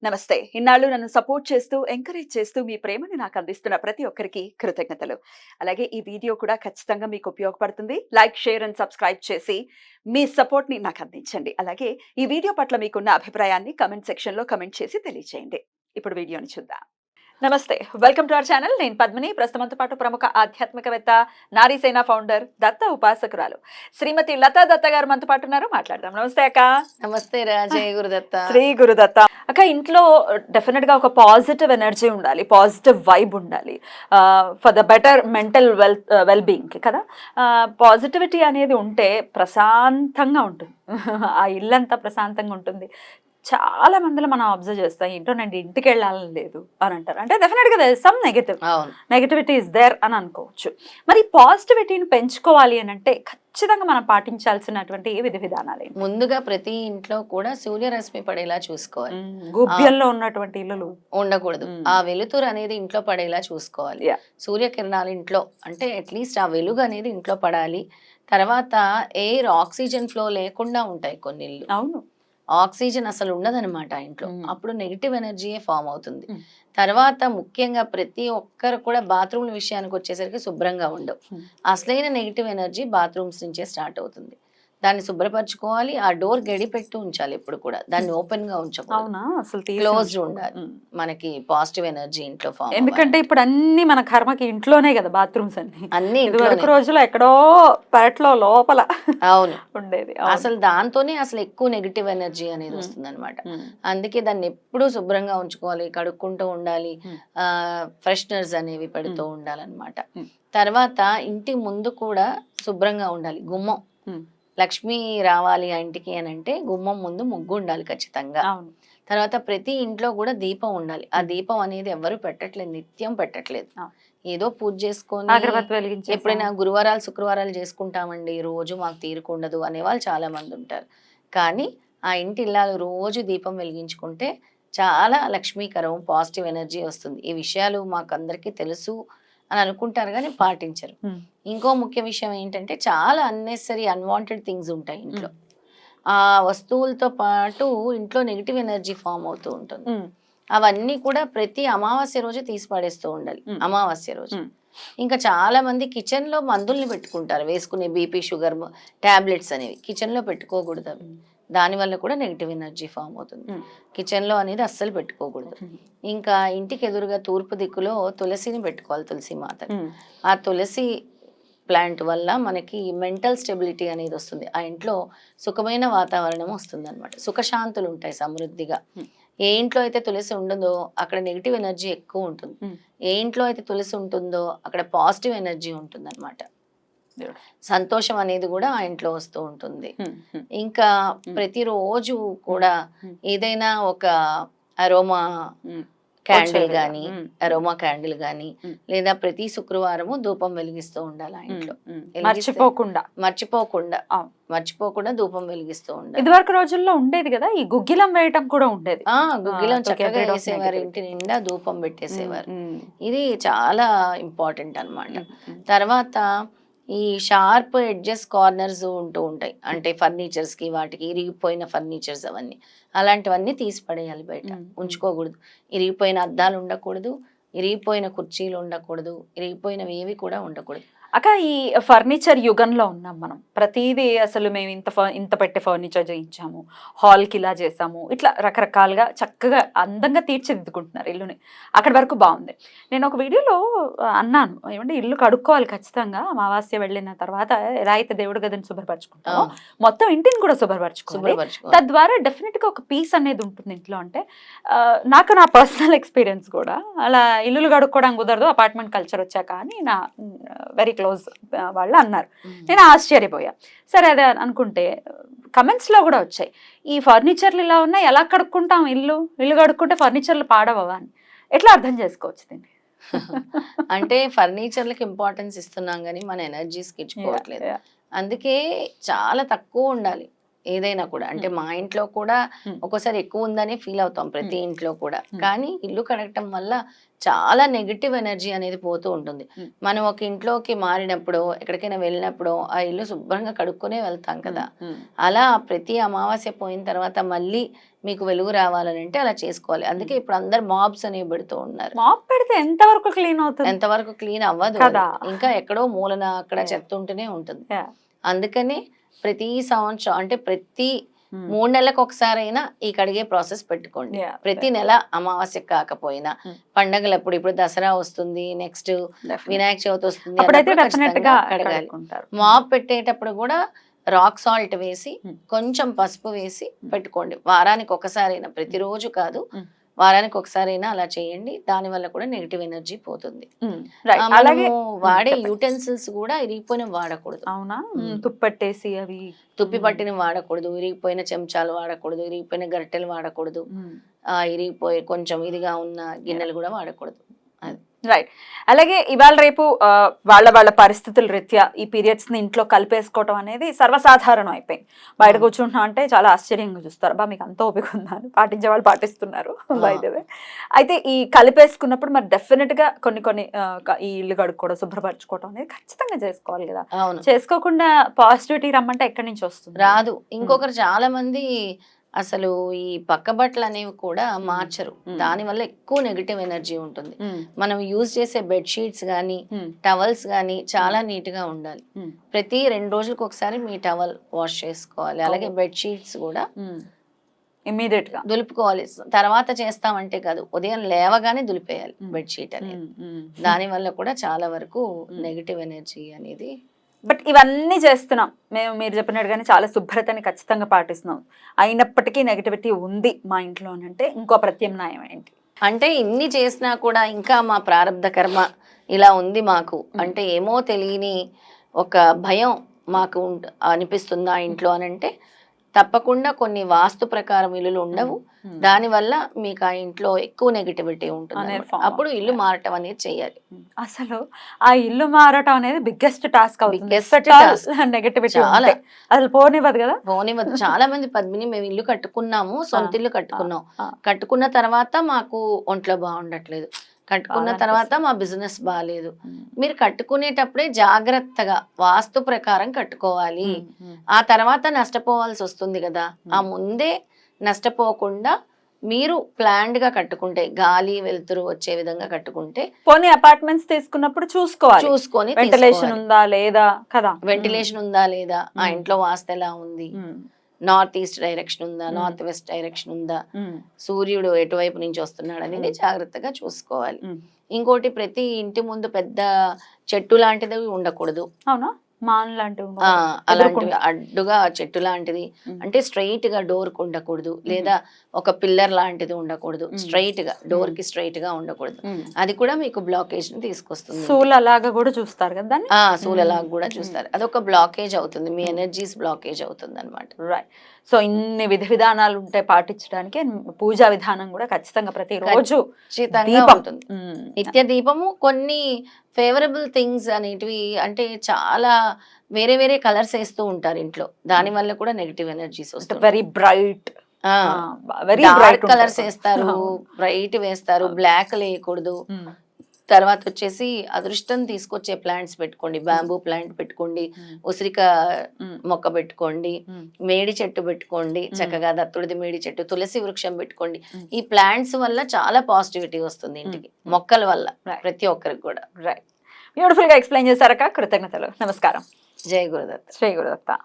నమస్తే. ఇన్నాళ్ళు నన్ను సపోర్ట్ చేస్తూ, ఎంకరేజ్ చేస్తూ మీ ప్రేమని నాకు అందిస్తున్న ప్రతి ఒక్కరికి కృతజ్ఞతలు. అలాగే ఈ వీడియో కూడా ఖచ్చితంగా మీకు ఉపయోగపడుతుంది. లైక్, షేర్ అండ్ సబ్స్క్రైబ్ చేసి మీ సపోర్ట్‌ని నాకు అందించండి. అలాగే ఈ వీడియో పట్ల మీకున్న అభిప్రాయాన్ని కామెంట్ సెక్షన్‌లో కామెంట్ చేసి తెలియజేయండి. ఇప్పుడు వీడియోని చూద్దాం. నమస్తే. Welcome to our channel. నేను పద్మిని. ప్రస్తుతంతో పాటు ప్రముఖ ఆధ్యాత్మికవేత్త, నారీసేన ఫౌండర్, దత్త ఉపాసకురాలు శ్రీమతి లతా దత్త గారు మనతో పాటు ఉన్నారు. మాట్లాడదాం. నమస్తే అక్క. నమస్తే రాజయ్య గురుదత్త. శ్రీ గురుదత్త. అక్క, ఇంట్లో డెఫినెట్ గా ఒక పాజిటివ్ ఎనర్జీ ఉండాలి, పాజిటివ్ వైబ్ ఉండాలి for the better mental well being కదా. పాజిటివిటీ అనేది ఉంటే ప్రశాంతంగా ఉంటుంది. ఆ ఇల్లంతా ప్రశాంతంగా ఉంటుంది. చాలా మందిలో మనం అబ్జర్వ్ చేస్తాం, ఏంటో నేను ఇంటికి వెళ్ళాలని లేదు అని అంటారు. అంటే డెఫినెట్గా సమ్ నెగటివిటీ ఇస్ దేర్ అని అనుకోవచ్చు. మరి పాజిటివిటీని పెంచుకోవాలి అని అంటే ఖచ్చితంగా మనం పాటించాల్సినటువంటి విధి విధానాలు ముందుగా ప్రతి ఇంట్లో కూడా సూర్యరశ్మి పడేలా చూసుకోవాలి. గుబ్బియంలో ఉన్నటువంటి ఇల్లులు ఉండకూడదు. ఆ వెలుతురు అనేది ఇంట్లో పడేలా చూసుకోవాలి. సూర్యకిరణాలు ఇంట్లో అంటే అట్లీస్ట్ ఆ వెలుగు అనేది ఇంట్లో పడాలి. తర్వాత ఎయిర్ ఆక్సిజన్ ఫ్లో లేకుండా ఉంటాయి కొన్ని ఇల్లు. అవును, ఆక్సిజన్ అసలు ఉండదన్నమాట ఇంట్లో. అప్పుడు నెగిటివ్ ఎనర్జీయే ఫామ్ అవుతుంది. తర్వాత ముఖ్యంగా ప్రతి ఒక్కరు కూడా బాత్రూమ్ల విషయానికి వచ్చేసరికి శుభ్రంగా ఉండవు. అసలైన నెగిటివ్ ఎనర్జీ బాత్రూమ్స్ నుంచే స్టార్ట్ అవుతుంది. దాన్ని శుభ్రపరచుకోవాలి. ఆ డోర్ గడి పెట్టి ఉంచాలి ఎప్పుడు కూడా. దాన్ని ఓపెన్ గా ఉంచకూడదు, క్లోజ్డ్ ఉండాలి. మనకి పాజిటివ్ ఎనర్జీ ఇంట్లో ఫామ్. ఎందుకంటే ఇప్పుడు అన్ని మన కర్మకి ఇంట్లోనే కదా బాత్రూమ్స్ అన్ని ఇదివరకు రోజుల్లో ఎక్కడో పెరట్లో లోపల అవును ఉండేది. అసలు దాంతోనే అసలు ఎక్కువ నెగిటివ్ ఎనర్జీ అనేది వస్తుంది అనమాట. అందుకే దాన్ని ఎప్పుడూ శుభ్రంగా ఉంచుకోవాలి, కడుక్కుంటూ ఉండాలి, ఫ్రెషనర్స్ అనేవి పెడుతూ ఉండాలన్నమాట. తర్వాత ఇంటి ముందు కూడా శుభ్రంగా ఉండాలి. గుమ్మం, లక్ష్మి రావాలి ఆ ఇంటికి అని అంటే గుమ్మం ముందు ముగ్గు ఉండాలి ఖచ్చితంగా. తర్వాత ప్రతి ఇంట్లో కూడా దీపం ఉండాలి. ఆ దీపం అనేది ఎవరు పెట్టట్లేదు, నిత్యం పెట్టట్లేదు. ఏదో పూజ చేసుకొని ఎప్పుడైనా గురువారాలు శుక్రవారాలు చేసుకుంటామండి, రోజు మాకు తీరుకుండదు అనే వాళ్ళు చాలా మంది ఉంటారు. కానీ ఆ ఇంటి ఇల్లాలు రోజు దీపం వెలిగించుకుంటే చాలా లక్ష్మీకరం, పాజిటివ్ ఎనర్జీ వస్తుంది. ఈ విషయాలు మాకు అందరికీ తెలుసు అని అనుకుంటారు కానీ పాటించరు. ఇంకో ముఖ్య విషయం ఏంటంటే చాలా అన్నెసరీ అన్వాంటెడ్ థింగ్స్ ఉంటాయి ఇంట్లో. ఆ వస్తువులతో పాటు ఇంట్లో నెగిటివ్ ఎనర్జీ ఫామ్ అవుతూ ఉంటుంది. అవన్నీ కూడా ప్రతి అమావాస్య రోజు తీసి పడేస్తూ ఉండాలి. అమావాస్య రోజు ఇంకా చాలా మంది కిచెన్ లో మందుల్ని పెట్టుకుంటారు, వేసుకునే బీపీ షుగర్ టాబ్లెట్స్ అనేవి కిచెన్ లో పెట్టుకోకూడదు. అవి దానివల్ల కూడా నెగిటివ్ ఎనర్జీ ఫామ్ అవుతుంది. కిచెన్ లో అనేది అస్సలు పెట్టుకోకూడదు. ఇంకా ఇంటికి ఎదురుగా తూర్పు దిక్కులో తులసిని పెట్టుకోవాలి, తులసి మాత. ఆ తులసి ప్లాంట్ వల్ల మనకి మెంటల్ స్టెబిలిటీ అనేది వస్తుంది. ఆ ఇంట్లో సుఖమైన వాతావరణం వస్తుంది అనమాట. సుఖశాంతులు ఉంటాయి సమృద్ధిగా. ఏ ఇంట్లో అయితే తులసి ఉండదో అక్కడ నెగిటివ్ ఎనర్జీ ఎక్కువ ఉంటుంది. ఏ ఇంట్లో అయితే తులసి ఉంటుందో అక్కడ పాజిటివ్ ఎనర్జీ ఉంటుంది అనమాట. సంతోషం అనేది కూడా ఆ ఇంట్లో వస్తూ ఉంటుంది. ఇంకా ప్రతిరోజు కూడా ఏదైనా ఒక అరోమా క్యాండిల్ గాని, అరోమా క్యాండిల్ గాని, లేదా ప్రతి శుక్రవారము ధూపం వెలిగిస్తూ ఉండాలి ఆ ఇంట్లో. మర్చిపోకుండా ధూపం వెలిగిస్తూ ఉండాలి. ఇదివరకు రోజుల్లో ఉండేది కదా ఈ గుగ్గిలం వేయటం కూడా ఉండేది. గుగ్గిలం చక్కగా వేసేవారు, ఇంటి నిండా ధూపం పెట్టేసేవారు. ఇది చాలా ఇంపార్టెంట్ అన్నమాట. తర్వాత ఈ షార్ప్ ఎడ్జెస్ కార్నర్స్ ఉంటూ ఉంటాయి, అంటే ఫర్నిచర్స్ కి వాటికి ఇరిగిపోయిన ఫర్నిచర్స్ అవన్నీ అలాంటివన్నీ తీసి పడేయాలి, బయట ఉంచుకోకూడదు. ఇరిగిపోయిన అద్దాలు ఉండకూడదు, ఇరిగిపోయిన కుర్చీలు ఉండకూడదు, ఇరిగిపోయినవి ఏవి కూడా ఉండకూడదు. అక్క, ఈ ఫర్నిచర్ యుగంలో ఉన్నాం మనం. ప్రతిదీ అసలు మేము ఇంత పెట్టి ఫర్నిచర్ చేయించాము, హాల్కి ఇలా చేసాము, ఇట్లా రకరకాలుగా చక్కగా అందంగా తీర్చిదిద్దుకుంటున్నారు ఇల్లుని. అక్కడి వరకు బాగుంది. నేను ఒక వీడియోలో అన్నాను, ఏమంటే ఇల్లు కడుక్కోవాలి ఖచ్చితంగా, అమావాస్య వెళ్ళిన తర్వాత ఎలా అయితే దేవుడి గదిని శుభ్రపరచుకుంటామో మొత్తం ఇంటిని కూడా శుభ్రపరచుకోవాలి. తద్వారా డెఫినెట్గా ఒక పీస్ అనేది ఉంటుంది ఇంట్లో. అంటే నాకు నా పర్సనల్ ఎక్స్పీరియన్స్ కూడా, అలా ఇల్లులు కడుక్కోవడానికి కుదరదు అపార్ట్మెంట్ కల్చర్ వచ్చాక అని నా వెరీ క్లోజ్ వాళ్ళు అన్నారు. నేను ఆశ్చర్యపోయా. సరే అదే అనుకుంటే కమెంట్స్లో కూడా వచ్చాయి, ఈ ఫర్నిచర్లు ఇలా ఉన్నాయి, ఎలా కడుక్కుంటాం ఇల్లు కడుక్కుంటే ఫర్నిచర్లు పాడవా అని. ఎట్లా అర్థం చేసుకోవచ్చు దీన్ని? అంటే ఫర్నిచర్లకు ఇంపార్టెన్స్ ఇస్తున్నాం కానీ మన ఎనర్జీస్కి ఇచ్చుకోవట్లేదు. అందుకే చాలా తక్కువ ఉండాలి. ఏదైనా కూడా. అంటే మా ఇంట్లో కూడా Hmm. ఒక్కోసారి ఎక్కువ ఉందని ఫీల్ అవుతాం ప్రతి ఇంట్లో కూడా. Hmm. కానీ ఇల్లు కడగటం వల్ల చాలా నెగిటివ్ ఎనర్జీ అనేది పోతూ ఉంటుంది. Hmm. మనం ఒక ఇంట్లోకి మారినప్పుడు ఎక్కడికైనా వెళ్ళినప్పుడు ఆ ఇల్లు శుభ్రంగా కడుక్కునే వెళ్తాం కదా. అలా ప్రతి అమావాస్య పోయిన తర్వాత మళ్ళీ మీకు వెలుగు రావాలని అంటే అలా చేసుకోవాలి. అందుకే ఇప్పుడు అందరు మాబ్స్ అనేవి పెడుతూ ఉన్నారు. మాప్ పెడితే ఎంత వరకు క్లీన్ అవుతుంది ఎంతవరకు క్లీన్ అవ్వదు కదా. అది. ఇంకా ఎక్కడో మూలన అక్కడ Yeah. చెత్త ఉంటూనే ఉంటుంది. Yeah. అందుకని ప్రతి సంవత్సరం అంటే ప్రతి Hmm. 3 నెలలకు ఒకసారైనా ఈ కడిగే ప్రాసెస్ పెట్టుకోండి. Yeah. ప్రతి నెల అమావాస్య కాకపోయినా Hmm. పండగలప్పుడు ఇప్పుడు దసరా వస్తుంది, నెక్స్ట్ Definitely. వినాయక చవితి వస్తుంది, అప్పుడైతే అన్నప్పుడు డెఫినెట్ ఖచ్చితంగా గా కడగాలి. కడుక్కుంటారు. మాప్ పెట్టేటప్పుడు కూడా రాక్ సాల్ట్ వేసి Hmm. కొంచెం పసుపు వేసి పెట్టుకోండి. వారానికి ఒకసారైనా, ప్రతిరోజు కాదు, Hmm. వారానికి ఒకసారైనా అలా చేయండి. దాని వల్ల కూడా నెగిటివ్ ఎనర్జీ పోతుంది. Right. అలాగే మనము వాడే చెప్పండి. యూటెన్సిల్స్ కూడా ఇరిగిపోయిన వాడకూడదు. అవునా తుప్పట్టేసి అవి తుప్పి పట్టిన వాడకూడదు, ఇరిగిపోయిన చెంచాలు వాడకూడదు, ఇరిగిపోయిన గరిటెలు వాడకూడదు, ఇరిగిపోయి కొంచెం ఇదిగా ఉన్న గిన్నెలు కూడా వాడకూడదు. అది రైట్. అలాగే ఇవాళ రేపు వాళ్ళ పరిస్థితుల రీత్యా ఈ పీరియడ్స్ ని ఇంట్లో కలిపేసుకోవటం అనేది సర్వసాధారణం అయిపోయింది. బయట కూర్చుంటున్నా అంటే చాలా ఆశ్చర్యంగా చూస్తారు, బా మీకు అంత ఓపిక ఉందా అని. పాటించే వాళ్ళు పాటిస్తున్నారు బై ద వే. అయితే ఈ కలిపేసుకున్నప్పుడు మరి డెఫినెట్ గా కొన్ని ఈ ఇల్లు కడుక్కోవడం, శుభ్రపరచుకోవడం అనేది ఖచ్చితంగా చేసుకోవాలి కదా. అవును, చేసుకోకుండా పాజిటివిటీ రమ్మంటే ఎక్కడి నుంచి వస్తుంది? రాదు. ఇంకొకరు చాలా మంది అసలు ఈ పక్క బట్టలు అనేవి కూడా మార్చరు. దానివల్ల ఎక్కువ నెగిటివ్ ఎనర్జీ ఉంటుంది. మనం యూజ్ చేసే బెడ్షీట్స్ కానీ టవల్స్ కానీ చాలా నీట్ గా ఉండాలి. ప్రతి 2 రోజులకు ఒకసారి మీ టవల్ వాష్ చేసుకోవాలి. అలాగే బెడ్షీట్స్ కూడా ఇమ్మీడియట్ గా దులుపుకోవాలి. తర్వాత చేస్తామంటే కాదు, ఉదయం లేవగానే దులిపేయాలి బెడ్షీట్ అనేది. దాని వల్ల కూడా చాలా వరకు నెగిటివ్ ఎనర్జీ అనేది. బట్ ఇవన్నీ చేస్తున్నాం మేము, మీరు చెప్పినట్టుగానే చాలా శుభ్రతని ఖచ్చితంగా పాటిస్తున్నాం, అయినప్పటికీ నెగటివిటీ ఉంది మా ఇంట్లో అని అంటే ఇంకో ప్రత్యామ్నాయం ఏంటి? అంటే ఇన్ని చేసినా కూడా ఇంకా మా ప్రారంధ కర్మ ఇలా ఉంది మాకు అంటే ఏమో తెలియని ఒక భయం మాకు అనిపిస్తుందా ఇంట్లో అని అంటే తప్పకుండా కొన్ని వాస్తు ప్రకారం ఇల్లులు ఉండవు. దానివల్ల మీకు ఆ ఇంట్లో ఎక్కువ నెగిటివిటీ ఉంటుంది. అప్పుడు ఇల్లు మారటం అనేది చెయ్యాలి. అసలు ఆ ఇల్లు మారటం అనేది బిగ్గెస్ట్ టాస్క్ అవుతుంది. నెగటివిటీ చాలా అసలు పోనివ్వదు కదా. పోనివ్వదు. చాలా మంది పద్మిని మేము ఇల్లు కట్టుకున్నాము, సొంత ఇల్లు కట్టుకున్నాం, కట్టుకున్న తర్వాత మాకు ఒంట్లో బాగుండట్లేదు, కట్టుకున్న తర్వాత మా బిజినెస్ బాగాలేదు. మీరు కట్టుకునేటప్పుడే జాగ్రత్తగా వాస్తు ప్రకారం కట్టుకోవాలి. ఆ తర్వాత నష్టపోవాల్సి వస్తుంది కదా. ఆ ముందే నష్టపోకుండా మీరు ప్లాన్డ్ గా కట్టుకుంటే, గాలి వెలుతురు వచ్చే విధంగా కట్టుకుంటే, పోనీ అపార్ట్మెంట్స్ తీసుకున్నప్పుడు చూసుకొని వెంటిలేషన్ ఉందా లేదా కదా, వెంటిలేషన్ ఉందా లేదా, ఆ ఇంట్లో వాస్తు ఎలా ఉంది, నార్త్ ఈస్ట్ డైరెక్షన్ ఉందా, నార్త్ వెస్ట్ డైరెక్షన్ ఉందా, సూర్యుడు ఎటువైపు నుంచి వస్తున్నాడు అనేది జాగ్రత్తగా చూసుకోవాలి. ఇంకోటి, ప్రతి ఇంటి ముందు పెద్ద చెట్టు లాంటిది ఉండకూడదు. అవునా, మాన్ లాంటివి అలాంటివి అడ్డుగా చెట్టు లాంటిది అంటే స్ట్రైట్ గా డోర్ కు ఉండకూడదు, లేదా ఒక పిల్లర్ లాంటిది ఉండకూడదు, స్ట్రైట్ గా డోర్ కి స్ట్రైట్ గా ఉండకూడదు. అది కూడా మీకు బ్లాకేజ్ ని తీసుకొస్తుంది. సూలలాగా కూడా చూస్తారు కదా దాన్ని. సూలలాగా కూడా చూస్తారు. అదొక బ్లాకేజ్ అవుతుంది, మీ ఎనర్జీస్ బ్లాకేజ్ అవుతుంది అనమాట. రైట్. సో ఇన్ని విధానాలు ఉంటాయి పాటించడానికి. పూజా విధానం కూడా ఖచ్చితంగా ప్రతిరోజు ఉంటుంది. నిత్య దీపము, కొన్ని ఫేవరబుల్ థింగ్స్ అనేటివి అంటే చాలా వేరే వేరే కలర్స్ వేస్తూ ఉంటారు ఇంట్లో. దాని వల్ల కూడా నెగిటివ్ ఎనర్జీస్ వస్తాయి. వెరీ బ్రైట్, డార్క్ కలర్స్ వేస్తారు, బ్రైట్ వేస్తారు, బ్లాక్ వేయకూడదు. తర్వాత వచ్చేసి అదృష్టం తీసుకొచ్చే ప్లాంట్స్ పెట్టుకోండి. బ్యాంబూ ప్లాంట్ పెట్టుకోండి, ఉసిరిక మొక్క పెట్టుకోండి, మేడి చెట్టు పెట్టుకోండి, చక్కగా దత్తుడిది మేడి చెట్టు, తులసి వృక్షం పెట్టుకోండి. ఈ ప్లాంట్స్ వల్ల చాలా పాజిటివిటీ వస్తుంది ఇంటికి, మొక్కల వల్ల ప్రతి ఒక్కరికి కూడా. రైట్. బ్యూటిఫుల్ గా ఎక్స్ప్లెయిన్ చేశారక్క, కృతజ్ఞతలు. నమస్కారం. జై గురుదత్త. శ్రీ గురుదత్త.